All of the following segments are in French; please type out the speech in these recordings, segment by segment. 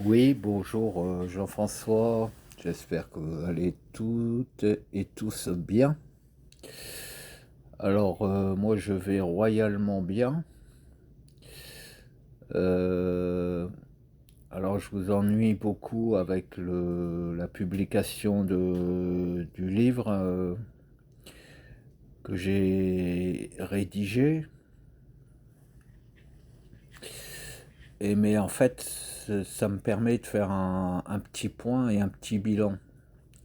Oui, bonjour Jean-François, j'espère que vous allez toutes et tous bien. Alors moi je vais royalement bien. Euh, alors je vous ennuie beaucoup avec la publication du livre que j'ai rédigé. Mais en fait ça me permet de faire un petit point et un petit bilan.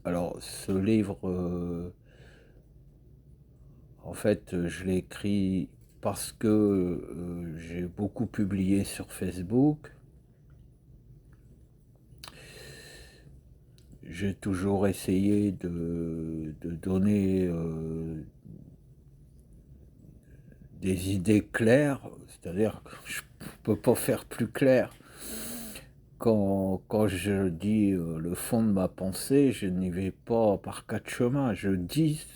Alors ce livre en fait, je l'ai écrit parce que j'ai beaucoup publié sur Facebook. J'ai toujours essayé de donner des idées claires, c'est-à-dire que je ne peux pas faire plus clair. Quand je dis le fond de ma pensée, je n'y vais pas par quatre chemins. Je dis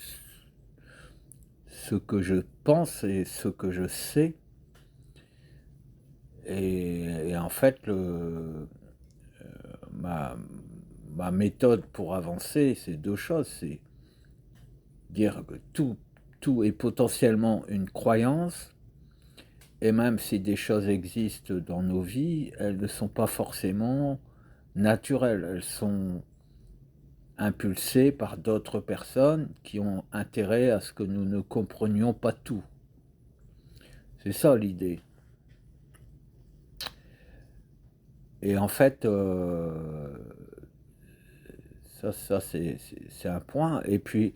ce que je pense et ce que je sais. Et en fait, ma, ma méthode pour avancer, c'est deux choses. C'est dire que tout est potentiellement une croyance, et même si des choses existent dans nos vies, elles ne sont pas forcément naturelles. Elles sont impulsées par d'autres personnes qui ont intérêt à ce que nous ne comprenions pas tout. C'est ça l'idée. Et en fait, ça c'est un point. Et puis,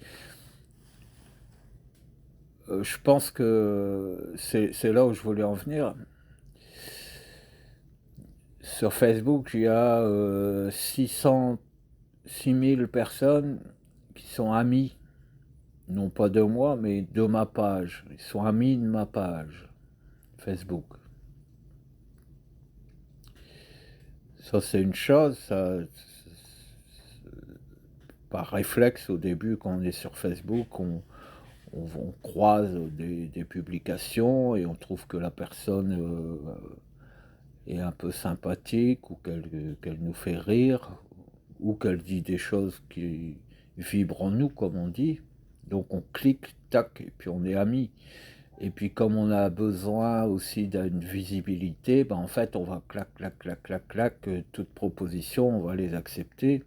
je pense que c'est là où je voulais en venir. Sur Facebook, il y a 6 000 personnes qui sont amies, non pas de moi, mais de ma page. Ils sont amis de ma page Facebook. Ça, c'est une chose. Par réflexe, au début, quand on est sur Facebook, on croise des publications et on trouve que la personne est un peu sympathique ou qu'elle nous fait rire ou qu'elle dit des choses qui vibrent en nous, comme on dit. Donc on clique, tac, et puis on est amis. Et puis comme on a besoin aussi d'une visibilité, ben en fait on va clac, clac, clac, clac, clac, toute proposition, on va les accepter.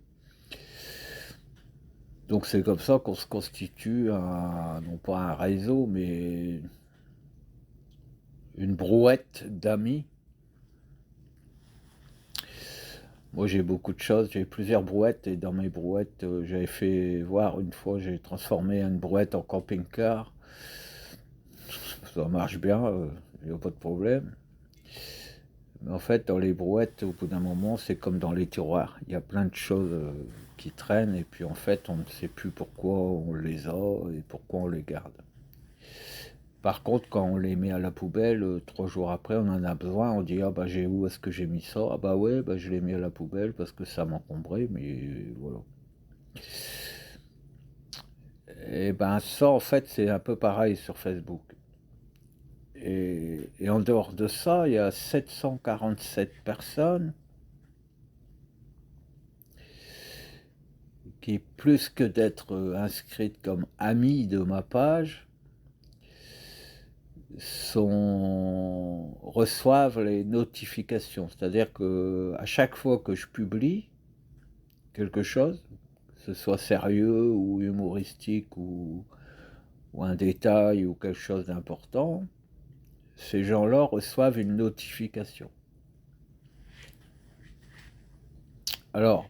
Donc c'est comme ça qu'on se constitue non pas un réseau, mais une brouette d'amis. Moi j'ai beaucoup de choses, j'ai plusieurs brouettes et dans mes brouettes, j'avais fait voir une fois, j'ai transformé une brouette en camping-car. Ça marche bien, il n'y a pas de problème. Mais en fait, dans les brouettes, au bout d'un moment, c'est comme dans les tiroirs. Il y a plein de choses qui traînent et puis en fait, on ne sait plus pourquoi on les a et pourquoi on les garde. Par contre, quand on les met à la poubelle, 3 jours après, on en a besoin. On dit ah bah où est-ce que j'ai mis ça? Ah bah ouais, bah je l'ai mis à la poubelle parce que ça m'encombrait, mais voilà. Et ben ça, en fait, c'est un peu pareil sur Facebook. Et en dehors de ça, il y a 747 personnes qui, plus que d'être inscrites comme amis de ma page, reçoivent les notifications. C'est-à-dire que à chaque fois que je publie quelque chose, que ce soit sérieux ou humoristique ou un détail ou quelque chose d'important, ces gens-là reçoivent une notification. Alors,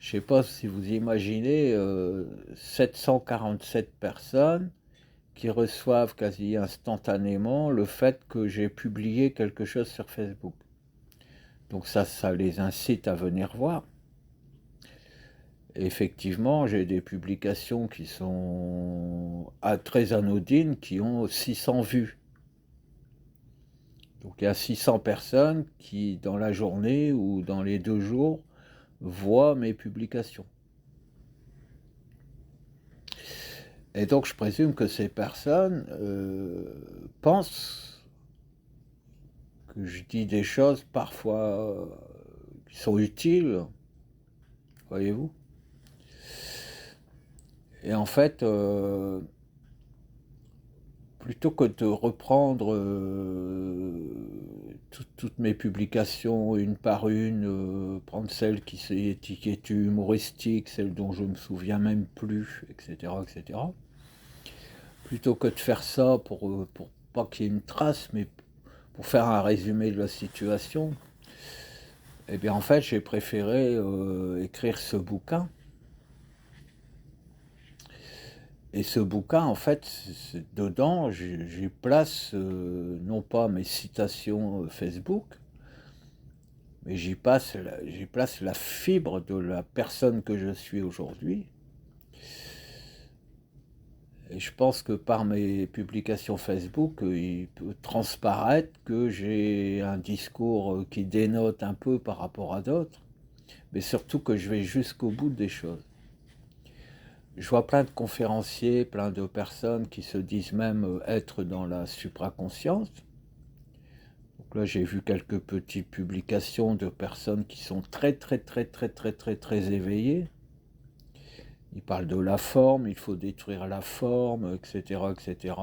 je ne sais pas si vous imaginez 747 personnes qui reçoivent quasi instantanément le fait que j'ai publié quelque chose sur Facebook. Donc ça les incite à venir voir. Et effectivement, j'ai des publications qui sont très anodines qui ont 600 vues. Donc il y a 600 personnes qui, dans la journée ou dans les 2 jours, voient mes publications. Et donc je présume que ces personnes pensent que je dis des choses parfois qui sont utiles, voyez-vous. Et en fait, plutôt que de reprendre toutes mes publications une par une, prendre celle qui s'est étiquetée humoristique, celle dont je me souviens même plus, etc., etc., plutôt que de faire ça pour pas qu'il y ait une trace, mais pour faire un résumé de la situation, eh bien en fait j'ai préféré écrire ce bouquin. Et ce bouquin, en fait, dedans, j'y place non pas mes citations Facebook, mais j'y place la fibre de la personne que je suis aujourd'hui. Et je pense que par mes publications Facebook, il peut transparaître que j'ai un discours qui dénote un peu par rapport à d'autres, mais surtout que je vais jusqu'au bout des choses. Je vois plein de conférenciers, plein de personnes qui se disent même être dans la supraconscience. Donc là, j'ai vu quelques petites publications de personnes qui sont très éveillées. Ils parlent de la forme, il faut détruire la forme, etc., etc.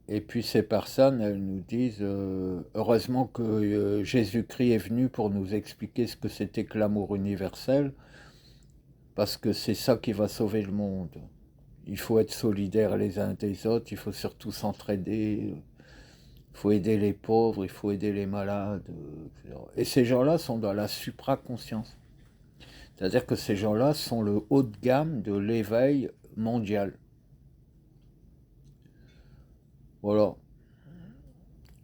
Et puis ces personnes, elles nous disent heureusement que Jésus-Christ est venu pour nous expliquer ce que c'était que l'amour universel, parce que c'est ça qui va sauver le monde. Il faut être solidaires les uns des autres, il faut surtout s'entraider, il faut aider les pauvres, il faut aider les malades, etc. Et ces gens-là sont dans la supraconscience. C'est-à-dire que ces gens-là sont le haut de gamme de l'éveil mondial. Voilà.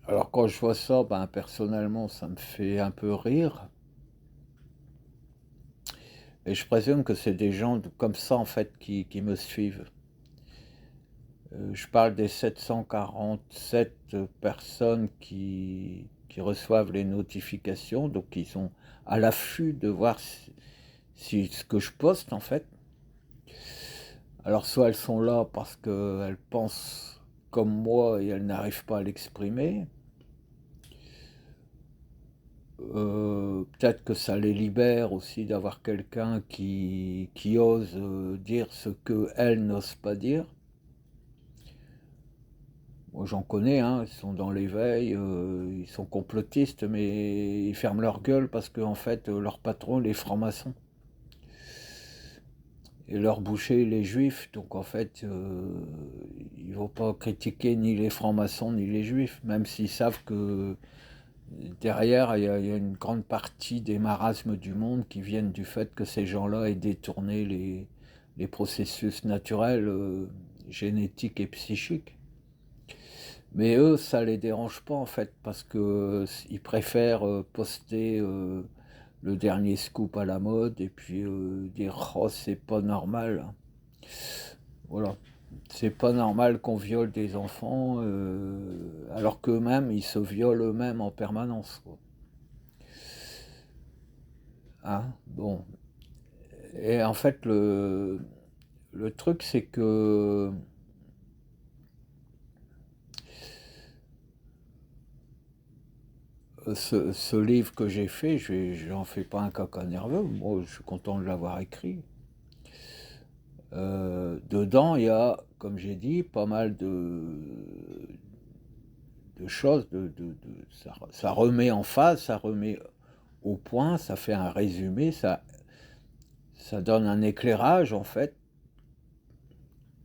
Alors quand je vois ça, ben, personnellement, ça me fait un peu rire. Et je présume que c'est des gens comme ça, en fait, qui me suivent. Je parle des 747 personnes qui reçoivent les notifications, donc ils sont à l'affût de voir ce que je poste, en fait. Alors soit elles sont là parce qu'elles pensent comme moi et elles n'arrivent pas à l'exprimer. Peut-être que ça les libère aussi d'avoir quelqu'un qui ose dire ce qu'elles n'osent pas dire. Moi j'en connais, hein, ils sont dans l'éveil, ils sont complotistes, mais ils ferment leur gueule parce que en fait leur patron les francs-maçons. Et leur boucher les juifs, donc en fait ils ne vont pas critiquer ni les francs-maçons ni les juifs, même s'ils savent que derrière il y a une grande partie des marasmes du monde qui viennent du fait que ces gens-là aient détourné les processus naturels, génétiques et psychiques. Mais eux, ça les dérange pas en fait, parce que ils préfèrent poster le dernier scoop à la mode et puis dire oh c'est pas normal. Voilà, c'est pas normal qu'on viole des enfants alors qu'eux-mêmes ils se violent eux-mêmes en permanence, quoi. Hein, bon. Et en fait le truc c'est que ce livre que j'ai fait, j'en fais pas un caca nerveux, moi je suis content de l'avoir écrit. Dedans, il y a, comme j'ai dit, pas mal de choses, ça remet en phase, ça remet au point, ça fait un résumé, ça donne un éclairage en fait,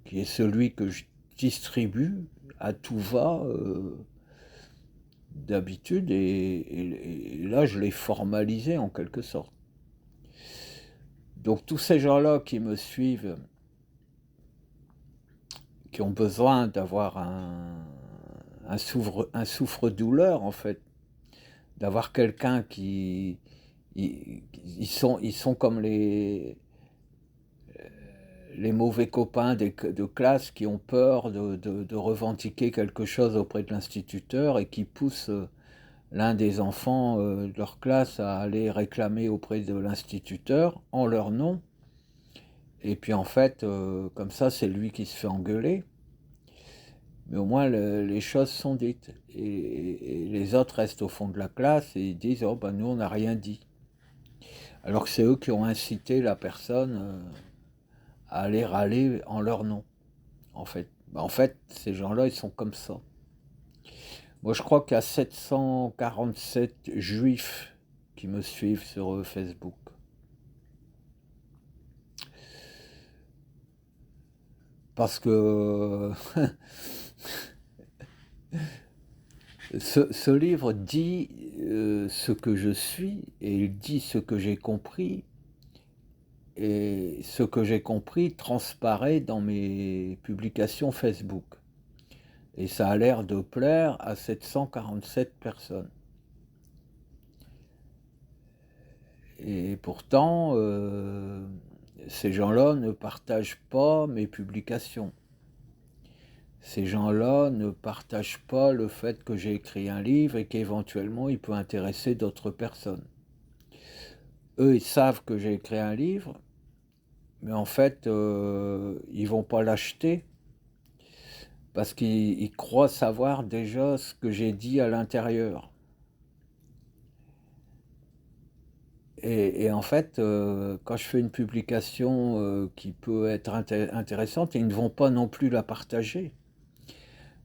qui est celui que je distribue à tout va d'habitude, et là je l'ai formalisé en quelque sorte. Donc tous ces gens-là qui me suivent, qui ont besoin d'avoir un souffre-douleur en fait, d'avoir quelqu'un qui... ils sont comme les mauvais copains de classe qui ont peur de revendiquer quelque chose auprès de l'instituteur et qui poussent l'un des enfants de leur classe à aller réclamer auprès de l'instituteur en leur nom. Et puis en fait, comme ça, c'est lui qui se fait engueuler. mais au moins les choses sont dites. Et les autres restent au fond de la classe et ils disent, oh ben nous on n'a rien dit. Alors que c'est eux qui ont incité la personne à aller râler en leur nom, en fait. Ben, en fait, ces gens-là, ils sont comme ça. Moi, je crois qu'il y a 747 juifs qui me suivent sur Facebook. Parce que ce livre dit ce que je suis et il dit ce que j'ai compris. Et ce que j'ai compris transparaît dans mes publications Facebook. Et ça a l'air de plaire à 747 personnes. Et pourtant, ces gens-là ne partagent pas mes publications. Ces gens-là ne partagent pas le fait que j'ai écrit un livre et qu'éventuellement il peut intéresser d'autres personnes. Eux, ils savent que j'ai écrit un livre, mais en fait, ils vont pas l'acheter parce qu'ils croient savoir déjà ce que j'ai dit à l'intérieur. Et en fait, quand je fais une publication qui peut être intéressante, ils ne vont pas non plus la partager.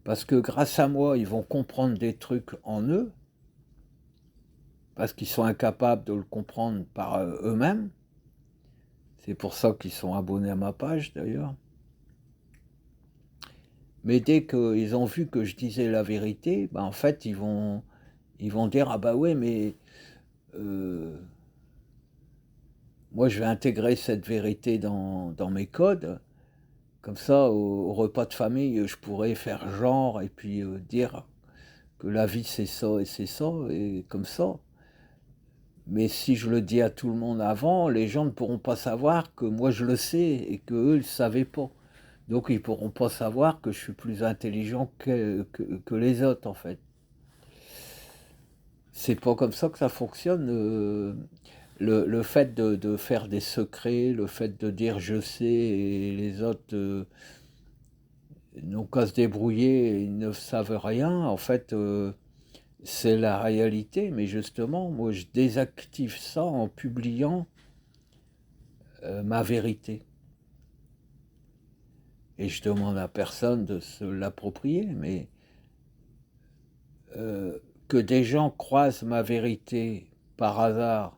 Parce que grâce à moi, ils vont comprendre des trucs en eux, parce qu'ils sont incapables de le comprendre par eux-mêmes. C'est pour ça qu'ils sont abonnés à ma page d'ailleurs. Mais dès qu'ils ont vu que je disais la vérité, ben en fait, ils vont dire, ah bah ouais, mais moi je vais intégrer cette vérité dans mes codes. Comme ça, au repas de famille, je pourrais faire genre et puis dire que la vie c'est ça et comme ça. Mais si je le dis à tout le monde avant, les gens ne pourront pas savoir que moi je le sais et qu'eux, ils ne savaient pas. Donc ils ne pourront pas savoir que je suis plus intelligent que les autres, en fait. C'est pas comme ça que ça fonctionne. Le fait de faire des secrets, le fait de dire je sais et les autres n'ont qu'à se débrouiller, ils ne savent rien, en fait, c'est la réalité. Mais justement, moi je désactive ça en publiant ma vérité. Et je demande à personne de se l'approprier, mais que des gens croisent ma vérité par hasard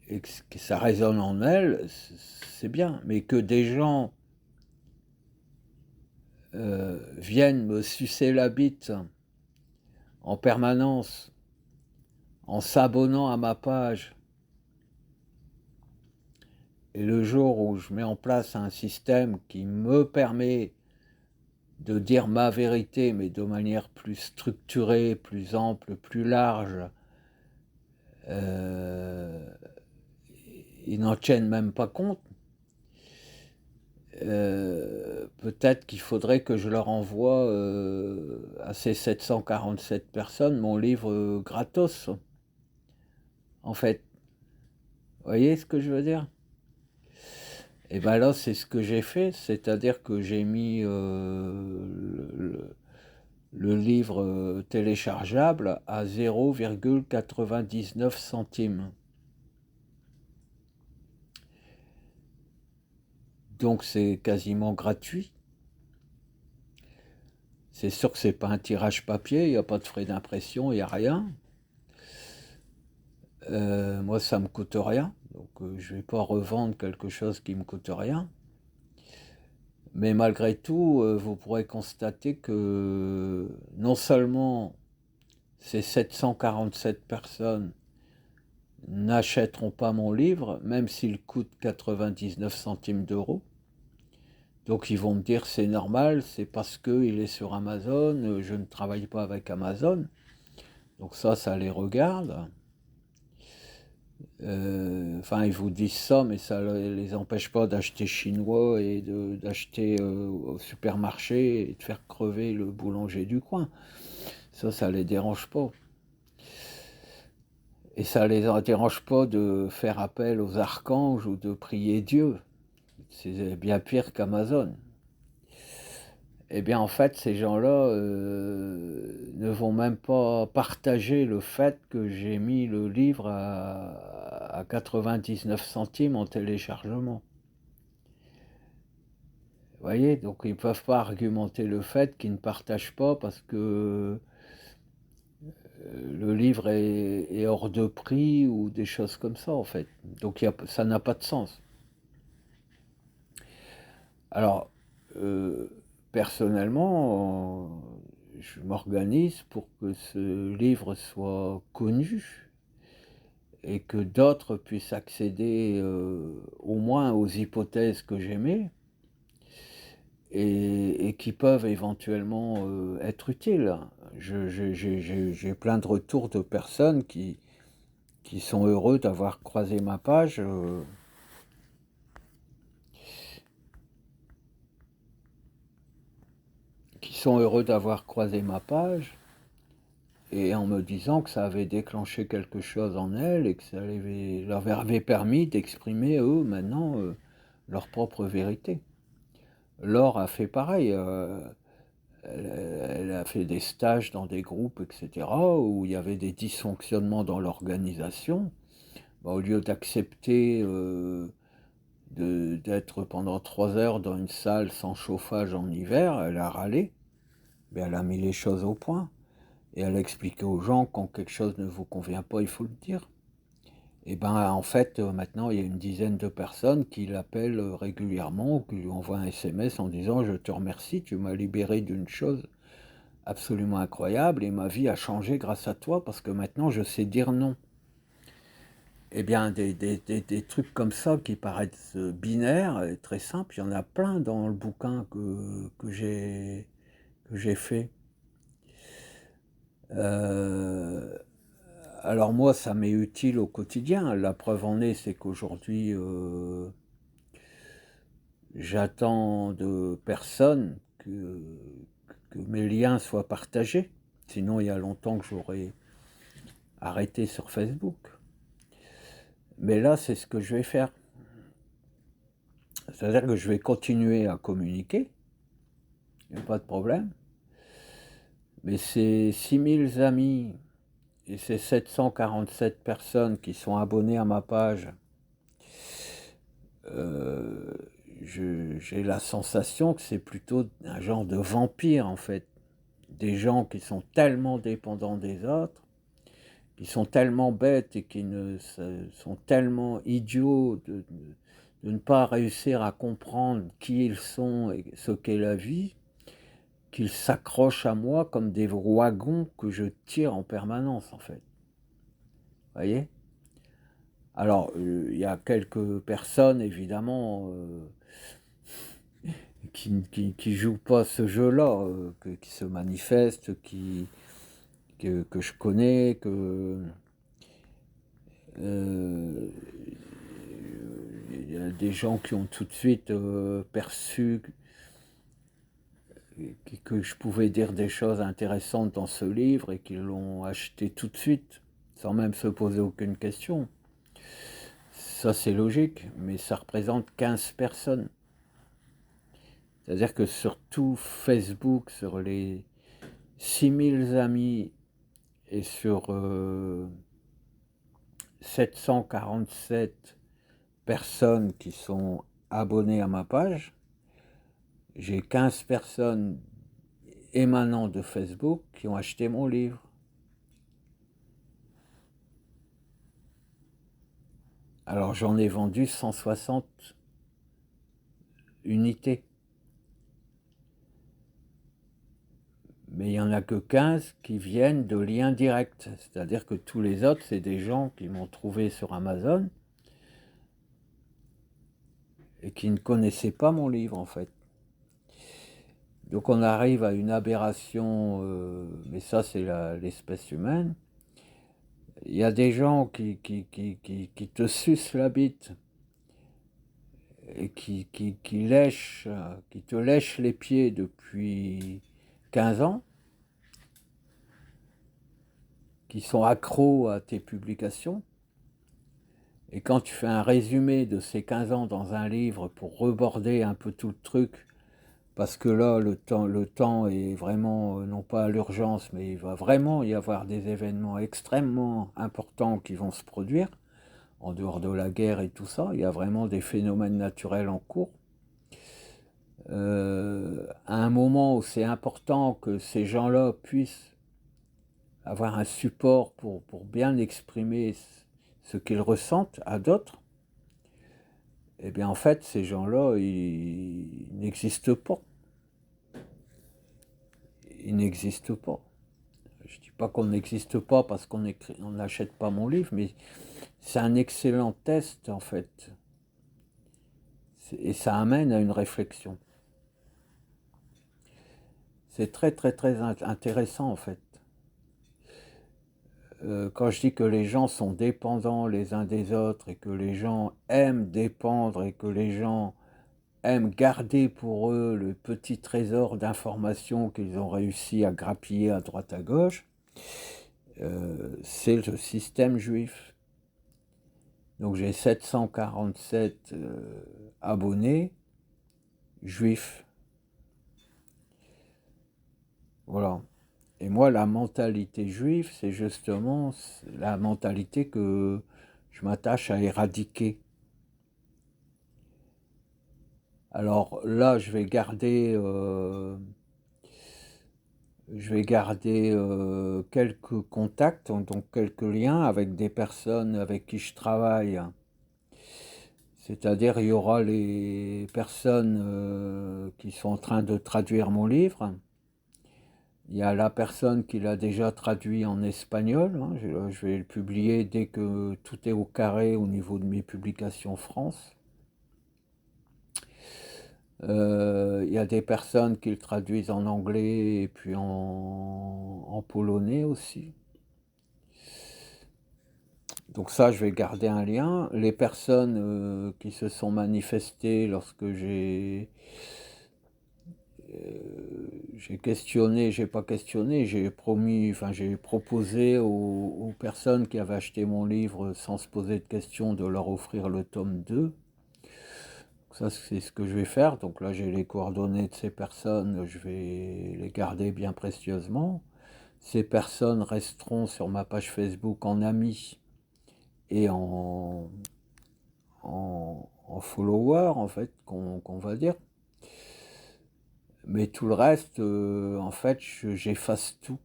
et que ça résonne en elles, c'est bien. Mais que des gens viennent me sucer la bite en permanence en s'abonnant à ma page, et le jour où je mets en place un système qui me permet de dire ma vérité, mais de manière plus structurée, plus ample, plus large, ils n'en tiennent même pas compte. Peut-être qu'il faudrait que je leur envoie à ces 747 personnes mon livre gratos, en fait. Vous voyez ce que je veux dire? Et bien là, c'est ce que j'ai fait, c'est-à-dire que j'ai mis le livre téléchargeable à 0,99 centimes. Donc c'est quasiment gratuit. C'est sûr que c'est pas un tirage papier, il n'y a pas de frais d'impression, il n'y a rien. Moi, ça me coûte rien, donc je vais pas revendre quelque chose qui me coûte rien. Mais malgré tout, vous pourrez constater que non seulement ces 747 personnes n'achèteront pas mon livre, même s'il coûte 99 centimes d'euros. Donc ils vont me dire c'est normal, c'est parce qu'il est sur Amazon, je ne travaille pas avec Amazon. Donc ça les regarde. Enfin, ils vous disent ça, mais ça ne les empêche pas d'acheter chinois et d'acheter au supermarché et de faire crever le boulanger du coin. Ça les dérange pas. Et ça les dérange pas de faire appel aux archanges ou de prier Dieu. C'est bien pire qu'Amazon. eh bien, en fait, ces gens-là, ne vont même pas partager le fait que j'ai mis le livre à 99 centimes en téléchargement. Vous voyez? Donc ils peuvent pas argumenter le fait qu'ils ne partagent pas parce que, le livre est hors de prix ou des choses comme ça, en fait. Donc il y a ça n'a pas de sens. Alors, personnellement, je m'organise pour que ce livre soit connu et que d'autres puissent accéder, au moins aux hypothèses que j'émets et qui peuvent éventuellement, être utiles. J'ai plein de retours de personnes qui sont heureux d'avoir croisé ma page, qui sont heureux d'avoir croisé ma page et en me disant que ça avait déclenché quelque chose en elles et que ça leur avait permis d'exprimer, eux, maintenant, leur propre vérité. Laure a fait pareil, elle a fait des stages dans des groupes et cetera, où il y avait des dysfonctionnements dans l'organisation. Bah, au lieu d'accepter, d'être pendant 3 heures dans une salle sans chauffage en hiver, elle a râlé, mais elle a mis les choses au point et elle a expliqué aux gens: «Quand quelque chose ne vous convient pas, il faut le dire». Et ben, en fait, maintenant, il y a une dizaine de personnes qui l'appellent, régulièrement ou qui lui envoient un SMS en disant: «Je te remercie, tu m'as libéré d'une chose absolument incroyable et ma vie a changé grâce à toi parce que maintenant je sais dire non». Eh bien, des trucs comme ça qui paraissent, binaires et très simples, il y en a plein dans le bouquin que j'ai fait. Heu, alors moi, ça m'est utile au quotidien. La preuve en est, c'est qu'aujourd'hui, j'attends de personne que mes liens soient partagés. Sinon, il y a longtemps que j'aurais arrêté sur Facebook. Mais là, c'est ce que je vais faire. C'est-à-dire que je vais continuer à communiquer, il y a pas de problème, mais ces 6 000 amis et ces 747 personnes qui sont abonnées à ma page, heu, j'ai la sensation que c'est plutôt un genre de vampire, en fait. Des gens qui sont tellement dépendants des autres, qui sont tellement bêtes et qui ne se sont tellement idiots de ne pas réussir à comprendre qui ils sont et ce qu'est la vie, qu'ils s'accrochent à moi comme des wagons que je tire en permanence, en fait. Vous voyez? Alors, il y a quelques personnes évidemment, qui jouent pas ce jeu-là, qui se manifestent, que je connais, heu, il y a des gens qui ont tout de suite, perçu que je pouvais dire des choses intéressantes dans ce livre et qui l'ont acheté tout de suite, sans même se poser aucune question. Ça, c'est logique, mais ça représente 15 personnes. C'est-à-dire que sur tout Facebook, sur les 6 000 amis et sur, 747 personnes qui sont abonnées à ma page, j'ai 15 personnes émanant de Facebook qui ont acheté mon livre. Alors j'en ai vendu 160 unités, mais il y en a que 15 qui viennent de liens directs. C'est-à-dire que tous les autres, c'est des gens qui m'ont trouvé sur Amazon et qui ne connaissaient pas mon livre, en fait. Donc on arrive à une aberration, mais ça c'est l'espèce humaine. Il y a des gens qui te sucent la bite et qui te lèchent les pieds depuis 15 ans, qui sont accros à tes publications. Et quand tu fais un résumé de ces 15 ans dans un livre pour reborder un peu tout le truc, parce que là, le temps est vraiment, non pas à l'urgence, mais il va vraiment y avoir des événements extrêmement importants qui vont se produire, en dehors de la guerre et tout ça. Il y a vraiment des phénomènes naturels en cours. À un moment où c'est important que ces gens-là puissent avoir un support pour bien exprimer ce qu'ils ressentent à d'autres, eh bien en fait, ces gens-là, ils n'existent pas. Ils n'existent pas. Je ne dis pas qu'on n'existe pas parce qu'on n'achète pas mon livre, mais c'est un excellent test en fait. Et ça amène à une réflexion. C'est très très très intéressant en fait. Quand je dis que les gens sont dépendants les uns des autres et que les gens aiment dépendre et que les gens aiment garder pour eux le petit trésor d'informations qu'ils ont réussi à grappiller à droite à gauche, c'est le système juif. Donc j'ai 747 abonnés juifs. Voilà. Et moi, la mentalité juive, c'est justement la mentalité que je m'attache à éradiquer. Alors là, je vais garder quelques contacts, donc quelques liens avec des personnes avec qui je travaille. C'est-à-dire, il y aura les personnes qui sont en train de traduire mon livre. Il y a la personne qui l'a déjà traduit en espagnol. Hein. Je vais le publier dès que tout est au carré au niveau de mes publications France. Il y a des personnes qui le traduisent en anglais et puis en polonais aussi. Donc ça, je vais garder un lien. Les personnes qui se sont manifestées lorsque j'ai questionné, j'ai pas questionné, j'ai proposé aux personnes qui avaient acheté mon livre sans se poser de questions de leur offrir le tome 2. Ça, c'est ce que je vais faire. Donc là, j'ai les coordonnées de ces personnes, je vais les garder bien précieusement. Ces personnes resteront sur ma page Facebook en amis et en followers, en fait, qu'on va dire. Mais tout le reste, en fait, j'efface tout.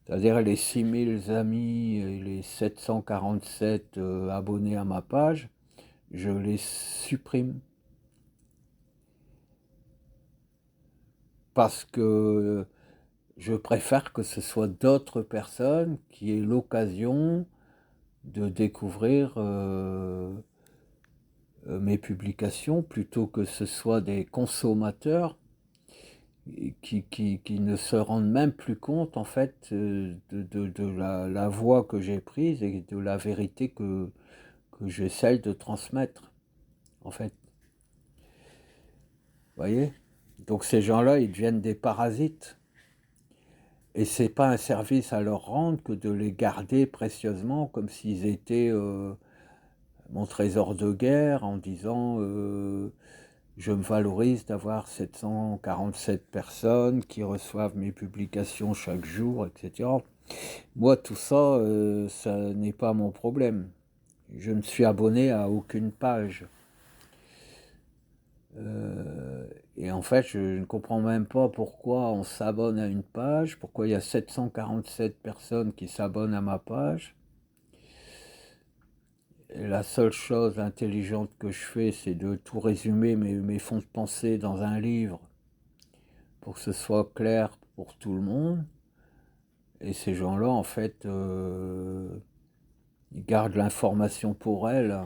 C'est-à-dire les 6000 amis et les 747 abonnés à ma page, je les supprime. Parce que je préfère que ce soit d'autres personnes qui aient l'occasion de découvrir mes publications plutôt que ce soit des consommateurs qui ne se rendent même plus compte en fait de la voie que j'ai prise et de la vérité que j'essaye de transmettre en fait. Vous voyez? Donc ces gens-là, ils deviennent des parasites. Et c'est pas un service à leur rendre que de les garder précieusement comme s'ils étaient mon trésor de guerre en disant je me valorise d'avoir 747 personnes qui reçoivent mes publications chaque jour, etc. Moi, tout ça, ça n'est pas mon problème. Je ne suis abonné à aucune page. Et en fait, je ne comprends même pas pourquoi on s'abonne à une page, pourquoi il y a 747 personnes qui s'abonnent à ma page. Et la seule chose intelligente que je fais, c'est de tout résumer mes fonds de pensée dans un livre pour que ce soit clair pour tout le monde. Et ces gens-là, en fait, ils gardent l'information pour elles.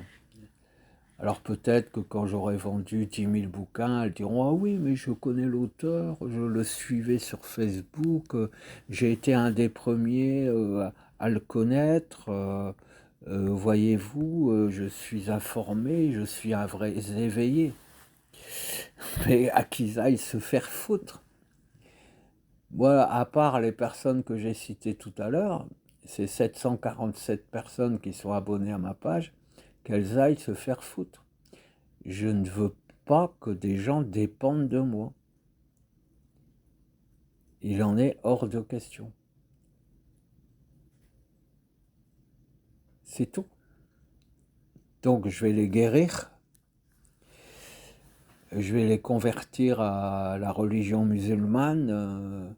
Alors peut-être que quand j'aurai vendu 10 000 bouquins, elles diront « Ah oui, mais je connais l'auteur, je le suivais sur Facebook, j'ai été un des premiers à le connaître, voyez-vous, je suis informé, je suis un vrai éveillé. » Mais à qu'ils aillent se faire foutre. Moi, à part les personnes que j'ai citées tout à l'heure, ces 747 personnes qui sont abonnées à ma page, qu'elles aillent se faire foutre. Je ne veux pas que des gens dépendent de moi. Il en est hors de question. C'est tout. Donc je vais les guérir, je vais les convertir à la religion musulmane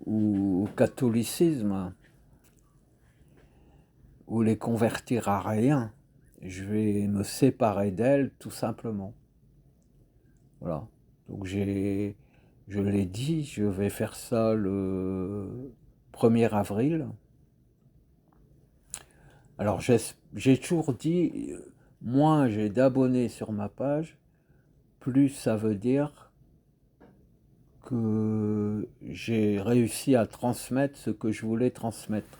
ou au catholicisme, ou les convertir à rien. Je vais me séparer d'elles tout simplement. Voilà. Donc je l'ai dit, je vais faire ça le 1er avril. Alors j'ai toujours dit, moins j'ai d'abonnés sur ma page, plus ça veut dire que j'ai réussi à transmettre ce que je voulais transmettre.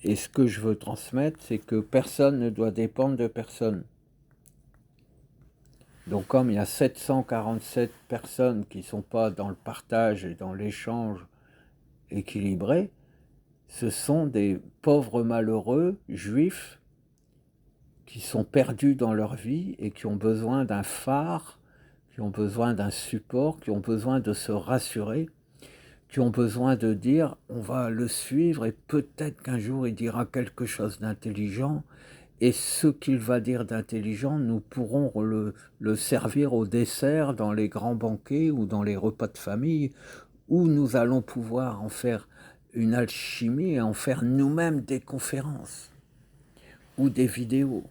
Et ce que je veux transmettre, c'est que personne ne doit dépendre de personne. Donc comme il y a 747 personnes qui ne sont pas dans le partage et dans l'échange équilibré, ce sont des pauvres malheureux juifs qui sont perdus dans leur vie et qui ont besoin d'un phare, qui ont besoin d'un support, qui ont besoin de se rassurer, qui ont besoin de dire on va le suivre et peut-être qu'un jour il dira quelque chose d'intelligent et ce qu'il va dire d'intelligent, nous pourrons le servir au dessert dans les grands banquets ou dans les repas de famille où nous allons pouvoir en faire une alchimie et en faire nous-mêmes des conférences ou des vidéos.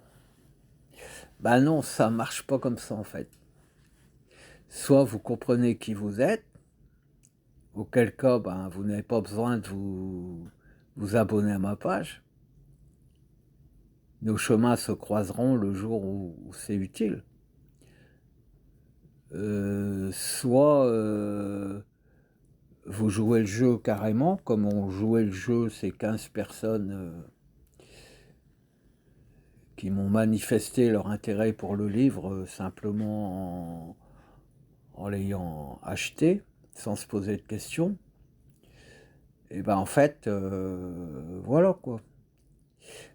Ben non, ça ne marche pas comme ça en fait. Soit vous comprenez qui vous êtes, auquel cas ben, vous n'avez pas besoin de vous abonner à ma page. Nos chemins se croiseront le jour où c'est utile. Soit vous jouez le jeu carrément, comme on jouait le jeu ces 15 personnes qui m'ont manifesté leur intérêt pour le livre simplement en l'ayant acheté, sans se poser de questions. Et ben en fait, voilà quoi.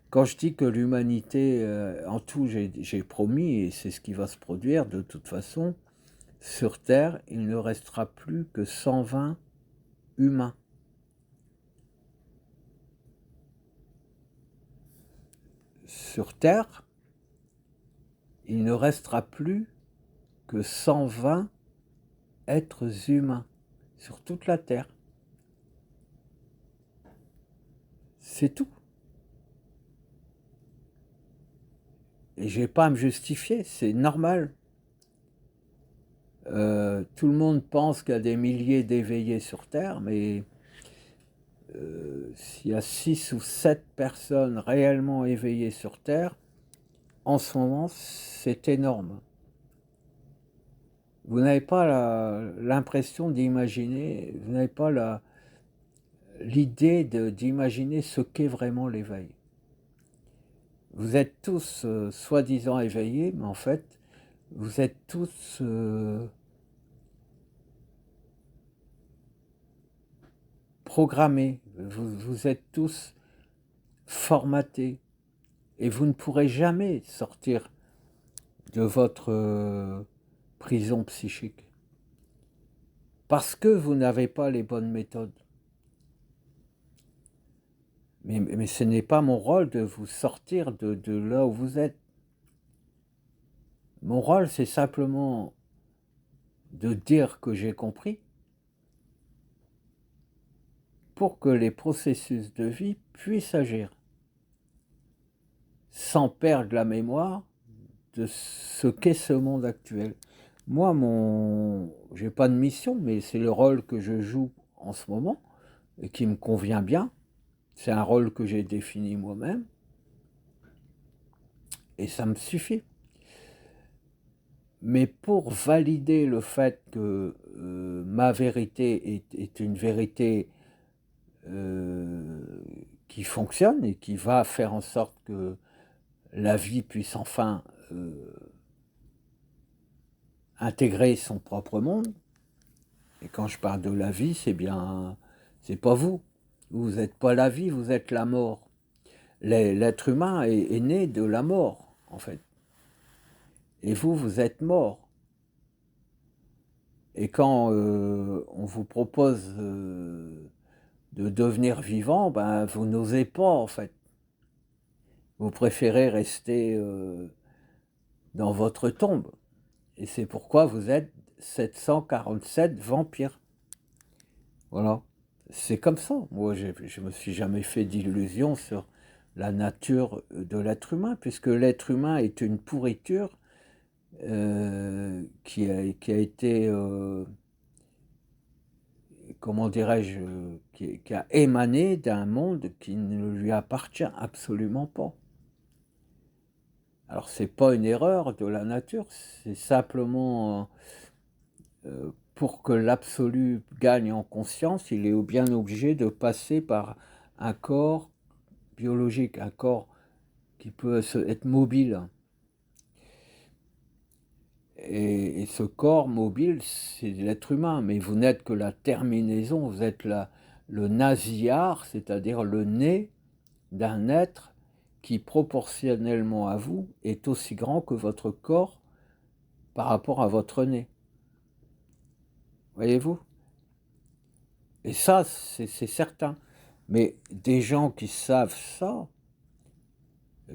Quand je dis que l'humanité, en tout, j'ai promis, et c'est ce qui va se produire de toute façon, sur Terre, il ne restera plus que 120 humains. Sur Terre, il ne restera plus que 120 êtres humains sur toute la Terre. C'est tout. Et je n'ai pas à me justifier, c'est normal. Tout le monde pense qu'il y a des milliers d'éveillés sur Terre, mais s'il y a 6 ou 7 personnes réellement éveillées sur Terre, en ce moment, c'est énorme. Vous n'avez pas l'impression d'imaginer, vous n'avez pas l'idée d'imaginer ce qu'est vraiment l'éveil. Vous êtes tous soi-disant éveillés, mais en fait, vous êtes tous programmés, vous êtes tous formatés, et vous ne pourrez jamais sortir de votre prison psychique, parce que vous n'avez pas les bonnes méthodes. Mais ce n'est pas mon rôle de vous sortir de là où vous êtes. Mon rôle, c'est simplement de dire que j'ai compris pour que les processus de vie puissent agir sans perdre la mémoire de ce qu'est ce monde actuel. Moi, j'ai pas de mission, mais c'est le rôle que je joue en ce moment et qui me convient bien. C'est un rôle que j'ai défini moi-même et ça me suffit. Mais pour valider le fait que ma vérité est une vérité qui fonctionne et qui va faire en sorte que la vie puisse enfin intégrer son propre monde, et quand je parle de la vie, c'est pas vous. Vous n'êtes pas la vie, vous êtes la mort. L'être humain est né de la mort, en fait. et vous, vous êtes mort. Et quand on vous propose de devenir vivant, ben, vous n'osez pas en fait. Vous préférez rester dans votre tombe. Et c'est pourquoi vous êtes 747 vampires. Voilà. C'est comme ça. Moi, je me suis jamais fait d'illusions sur la nature de l'être humain, puisque l'être humain est une pourriture qui a été, comment dirais-je, qui a émané d'un monde qui ne lui appartient absolument pas. Alors, c'est pas une erreur de la nature, c'est simplement pour que l'absolu gagne en conscience, il est bien obligé de passer par un corps biologique, un corps qui peut être mobile. Et ce corps mobile, c'est l'être humain, mais vous n'êtes que la terminaison, vous êtes le nasillard, c'est-à-dire le nez d'un être qui, proportionnellement à vous, est aussi grand que votre corps par rapport à votre nez. Voyez-vous? Et ça, c'est certain. Mais des gens qui savent ça,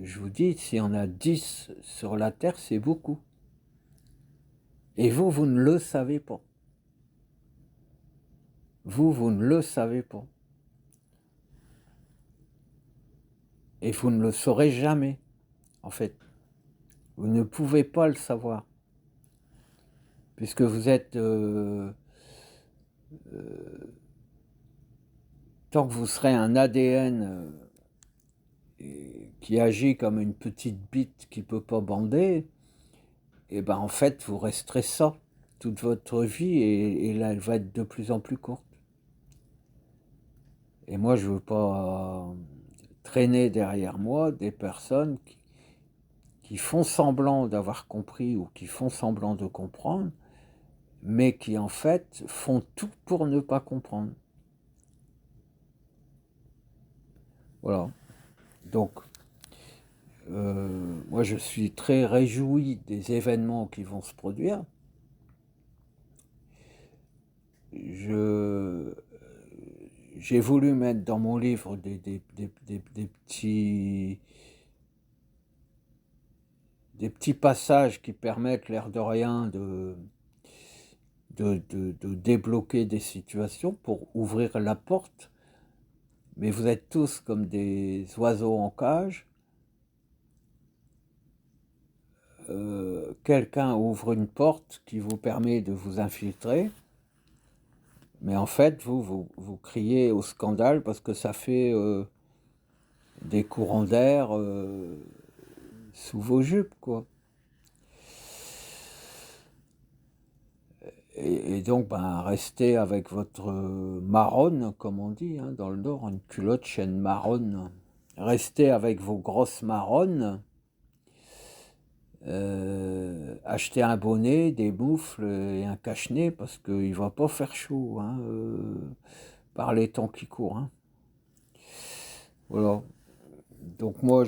je vous dis, s'il y en a 10 sur la Terre, c'est beaucoup. Et vous, vous ne le savez pas. Vous, vous ne le savez pas. Et vous ne le saurez jamais, en fait. Vous ne pouvez pas le savoir. Puisque vous êtes... tant que vous serez un ADN qui agit comme une petite bite qui ne peut pas bander, et ben en fait, vous resterez ça toute votre vie et là, elle va être de plus en plus courte. Et moi, je ne veux pas traîner derrière moi des personnes qui font semblant d'avoir compris ou qui font semblant de comprendre, mais qui en fait font tout pour ne pas comprendre. Voilà. Donc, moi je suis très réjoui des événements qui vont se produire. J'ai voulu mettre dans mon livre des petits passages qui permettent, l'air de rien, de débloquer des situations pour ouvrir la porte. Mais vous êtes tous comme des oiseaux en cage. Quelqu'un ouvre une porte qui vous permet de vous infiltrer. Mais en fait, vous criez au scandale parce que ça fait des courants d'air sous vos jupes, quoi. Et donc, ben, restez avec votre marronne, comme on dit, hein, dans le Nord, une culotte chaîne marronne. Restez avec vos grosses marronnes. Achetez un bonnet, des moufles et un cache-nez parce qu'il ne va pas faire chaud hein, par les temps qui courent. Hein. Voilà. Donc moi,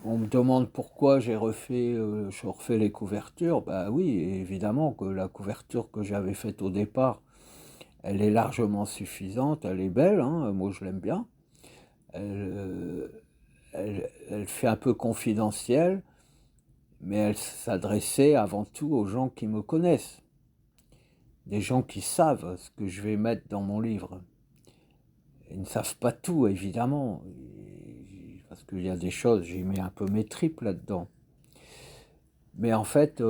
on me demande pourquoi je refais les couvertures. Bah oui, évidemment que la couverture que j'avais faite au départ, elle est largement suffisante, elle est belle, hein, moi je l'aime bien. Elle fait un peu confidentielle, mais elle s'adressait avant tout aux gens qui me connaissent. Des gens qui savent ce que je vais mettre dans mon livre. Ils ne savent pas tout, évidemment, parce qu'il y a des choses, j'ai mis un peu mes tripes là-dedans. Mais en fait,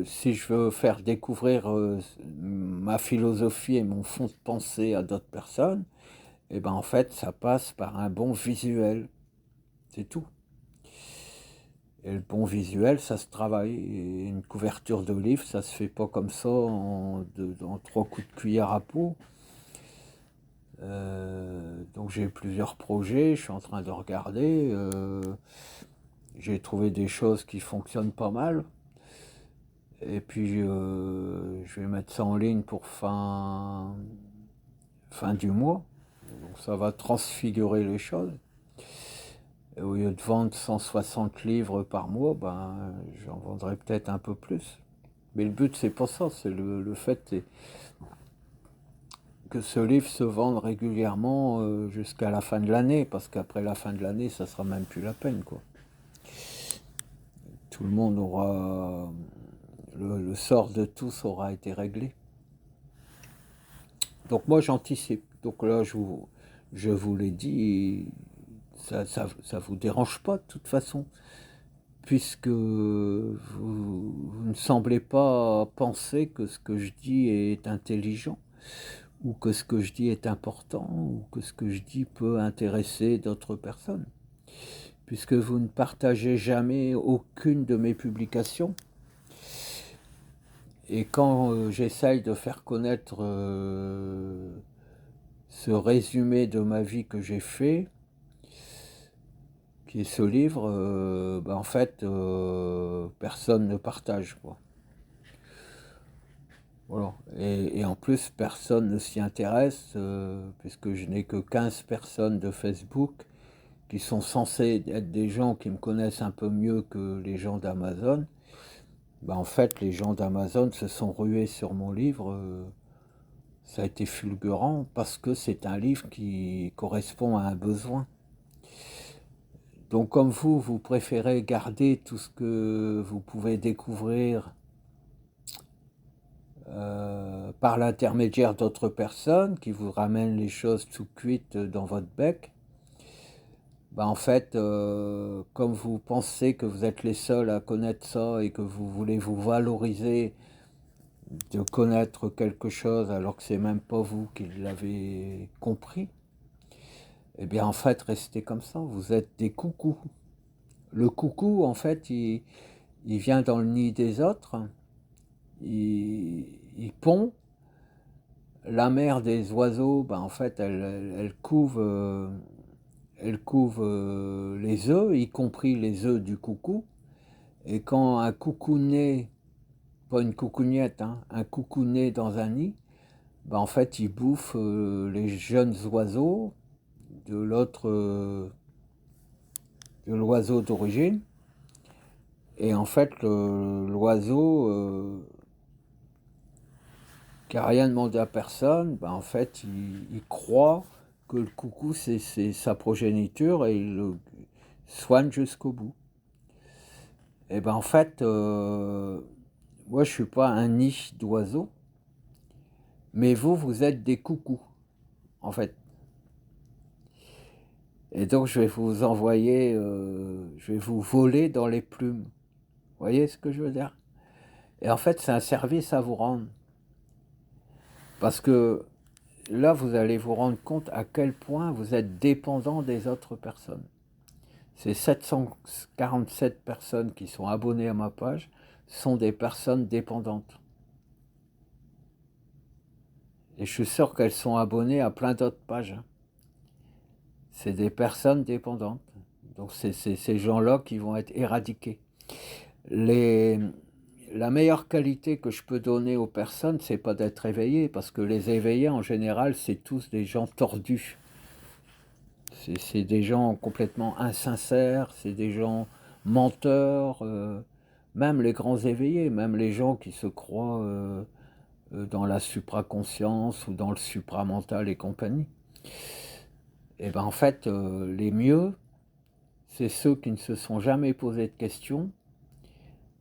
si je veux faire découvrir ma philosophie et mon fond de pensée à d'autres personnes, et ben en fait, ça passe par un bon visuel. C'est tout. Et le bon visuel, ça se travaille. Et une couverture de livre, ça se fait pas comme ça en 3 coups de cuillère à peau. Donc j'ai plusieurs projets, je suis en train de regarder. J'ai trouvé des choses qui fonctionnent pas mal. Et puis je vais mettre ça en ligne pour fin du mois. Donc ça va transfigurer les choses. Et au lieu de vendre 160 livres par mois, ben, j'en vendrais peut-être un peu plus. Mais le but, c'est pas ça, c'est le fait que ce livre se vende régulièrement jusqu'à la fin de l'année, parce qu'après la fin de l'année, ça sera même plus la peine, quoi. Tout le monde aura... le sort de tous aura été réglé. Donc moi, j'anticipe. Donc là, je vous l'ai dit, ça vous dérange pas de toute façon, puisque vous ne semblez pas penser que ce que je dis est intelligent, ou que ce que je dis est important, ou que ce que je dis peut intéresser d'autres personnes, puisque vous ne partagez jamais aucune de mes publications. Et quand j'essaye de faire connaître ce résumé de ma vie que j'ai fait, qui est ce livre, ben en fait, personne ne partage, quoi. Voilà. Et en plus, personne ne s'y intéresse, puisque je n'ai que 15 personnes de Facebook qui sont censées être des gens qui me connaissent un peu mieux que les gens d'Amazon. Ben en fait, les gens d'Amazon se sont rués sur mon livre. Ça a été fulgurant parce que c'est un livre qui correspond à un besoin. Donc comme vous préférez garder tout ce que vous pouvez découvrir par l'intermédiaire d'autres personnes qui vous ramènent les choses tout cuites dans votre bec, ben en fait, comme vous pensez que vous êtes les seuls à connaître ça et que vous voulez vous valoriser de connaître quelque chose alors que c'est même pas vous qui l'avez compris, eh bien en fait, restez comme ça, vous êtes des coucous. Le coucou, en fait, il vient dans le nid des autres, il pond. La mère des oiseaux, ben en fait, elle couve, les œufs, y compris les œufs du coucou. Et quand un coucou naît, pas une coucougnette, hein, un coucou naît dans un nid, ben en fait, il bouffe les jeunes oiseaux de l'autre, de l'oiseau d'origine. Et en fait, l'oiseau qui n'a rien demandé à personne, ben en fait, il croit que le coucou, c'est sa progéniture et il le soigne jusqu'au bout. Et ben en fait, moi, je suis pas un nid d'oiseaux, mais vous êtes des coucous, en fait. Et donc, je vais vous envoyer, je vais vous voler dans les plumes. Vous voyez ce que je veux dire? Et en fait, c'est un service à vous rendre. Parce que là, vous allez vous rendre compte à quel point vous êtes dépendant des autres personnes. Ces 747 personnes qui sont abonnées à ma page sont des personnes dépendantes. Et je suis sûr qu'elles sont abonnées à plein d'autres pages. C'est des personnes dépendantes. Donc c'est ces gens-là qui vont être éradiqués. La meilleure qualité que je peux donner aux personnes, c'est pas d'être éveillé, parce que les éveillés, en général, c'est tous des gens tordus. C'est des gens complètement insincères, c'est des gens menteurs, même les grands éveillés, même les gens qui se croient dans la supraconscience ou dans le supramental et compagnie. Et ben en fait, les mieux, c'est ceux qui ne se sont jamais posé de questions,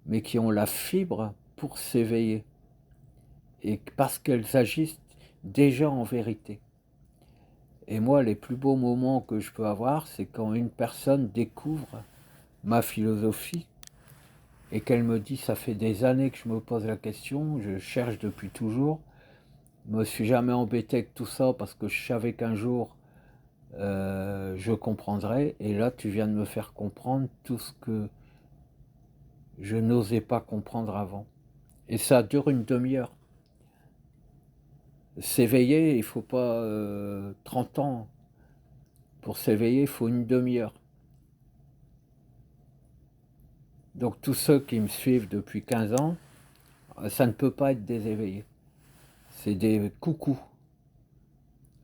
mais qui ont la fibre pour s'éveiller. Et parce qu'elles agissent déjà en vérité. Et moi, les plus beaux moments que je peux avoir, c'est quand une personne découvre ma philosophie et qu'elle me dit, ça fait des années que je me pose la question, je cherche depuis toujours, je me suis jamais embêté avec tout ça parce que je savais qu'un jour je comprendrais, et là tu viens de me faire comprendre tout ce que je n'osais pas comprendre avant. Et ça dure une demi-heure. S'éveiller, il ne faut pas 30 ans. Pour s'éveiller, il faut une demi-heure. Donc tous ceux qui me suivent depuis 15 ans, ça ne peut pas être des éveillés. C'est des coucous.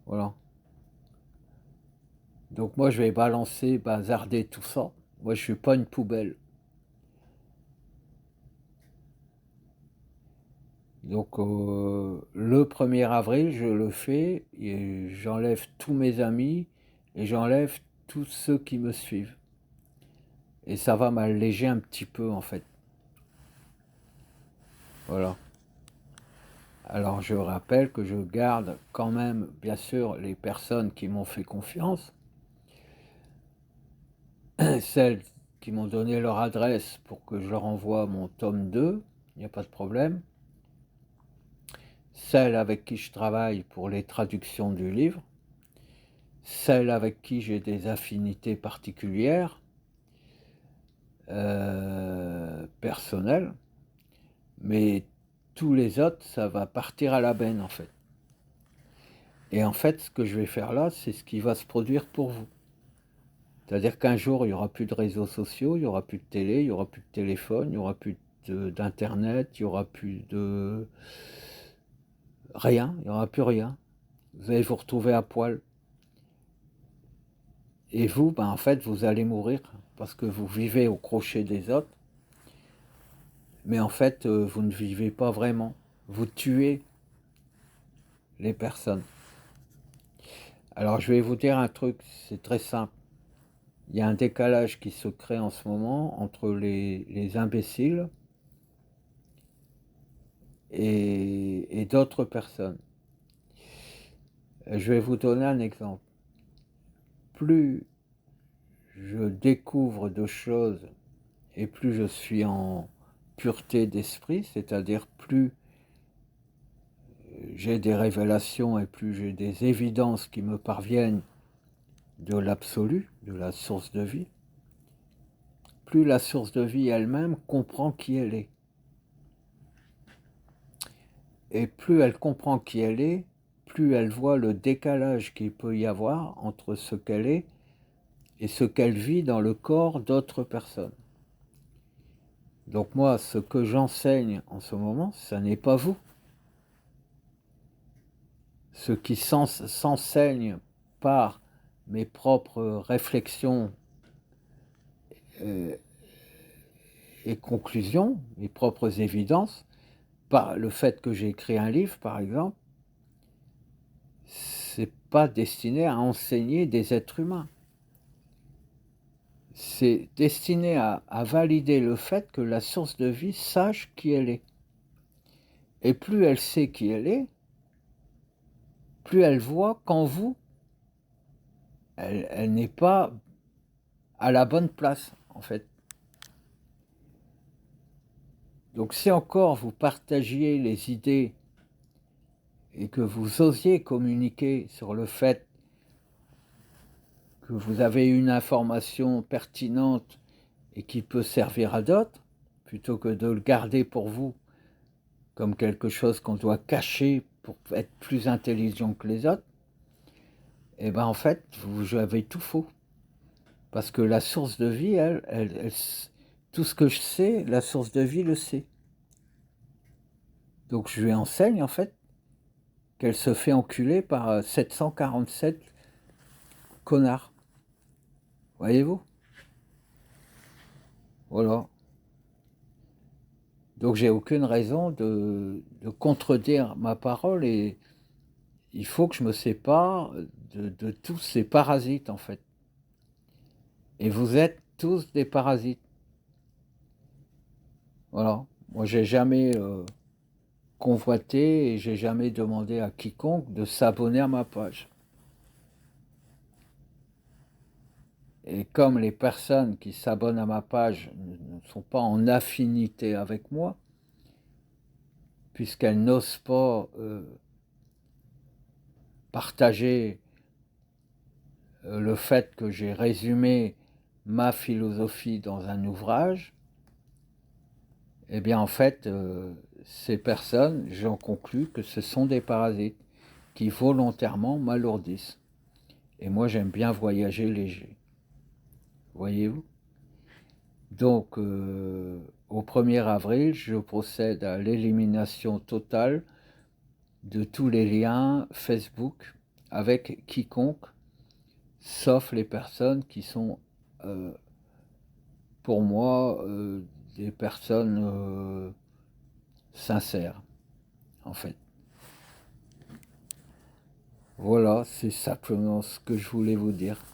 Voilà. Donc moi, je vais balancer, bazarder tout ça. Moi, je suis pas une poubelle. Donc le 1er avril, je le fais et j'enlève tous mes amis et j'enlève tous ceux qui me suivent. Et ça va m'alléger un petit peu en fait. Voilà. Alors je rappelle que je garde quand même, bien sûr, les personnes qui m'ont fait confiance, celles qui m'ont donné leur adresse pour que je leur envoie mon tome 2, il n'y a pas de problème. Celles avec qui je travaille pour les traductions du livre, celles avec qui j'ai des affinités particulières, personnelles, mais tous les autres, ça va partir à la benne en fait. Et en fait, ce que je vais faire là, c'est ce qui va se produire pour vous. C'est-à-dire qu'un jour, il n'y aura plus de réseaux sociaux, il n'y aura plus de télé, il n'y aura plus de téléphone, il n'y aura plus d'internet, il n'y aura plus de rien, il n'y aura plus rien. Vous allez vous retrouver à poil. Et vous, en fait, vous allez mourir parce que vous vivez au crochet des autres. Mais en fait, vous ne vivez pas vraiment. Vous tuez les personnes. Alors, je vais vous dire un truc, c'est très simple. Il y a un décalage qui se crée en ce moment entre les imbéciles et d'autres personnes. Je vais vous donner un exemple. Plus je découvre de choses et plus je suis en pureté d'esprit, c'est-à-dire plus j'ai des révélations et plus j'ai des évidences qui me parviennent de l'absolu, de la source de vie, plus la source de vie elle-même comprend qui elle est. Et plus elle comprend qui elle est, plus elle voit le décalage qu'il peut y avoir entre ce qu'elle est et ce qu'elle vit dans le corps d'autres personnes. Donc moi, ce que j'enseigne en ce moment, ça n'est pas vous. Ce qui s'enseigne par mes propres réflexions et conclusions, mes propres évidences, par le fait que j'ai écrit un livre, par exemple, c'est pas destiné à enseigner des êtres humains. C'est destiné à valider le fait que la source de vie sache qui elle est. Et plus elle sait qui elle est, plus elle voit qu'en vous, elle n'est pas à la bonne place, en fait. Donc si encore vous partagiez les idées et que vous osiez communiquer sur le fait que vous avez une information pertinente et qui peut servir à d'autres, plutôt que de le garder pour vous comme quelque chose qu'on doit cacher pour être plus intelligent que les autres, et ben en fait, vous avez tout faux. Parce que la source de vie, tout ce que je sais, la source de vie le sait. Donc je lui enseigne en fait qu'elle se fait enculer par 747 connards. Voyez-vous? Voilà. Donc j'ai aucune raison de contredire ma parole et il faut que je me sépare de tous ces parasites en fait. Et vous êtes tous des parasites. Voilà. Moi j'ai jamais convoité et j'ai jamais demandé à quiconque de s'abonner à ma page. Et comme les personnes qui s'abonnent à ma page ne sont pas en affinité avec moi, puisqu'elles n'osent pas partager le fait que j'ai résumé ma philosophie dans un ouvrage, eh bien en fait, ces personnes, j'en conclus que ce sont des parasites qui volontairement m'alourdissent. Et moi j'aime bien voyager léger. Voyez-vous? Donc au 1er avril, je procède à l'élimination totale de tous les liens Facebook avec quiconque sauf les personnes qui sont, pour moi, des personnes, sincères, en fait. Voilà, c'est simplement ce que je voulais vous dire.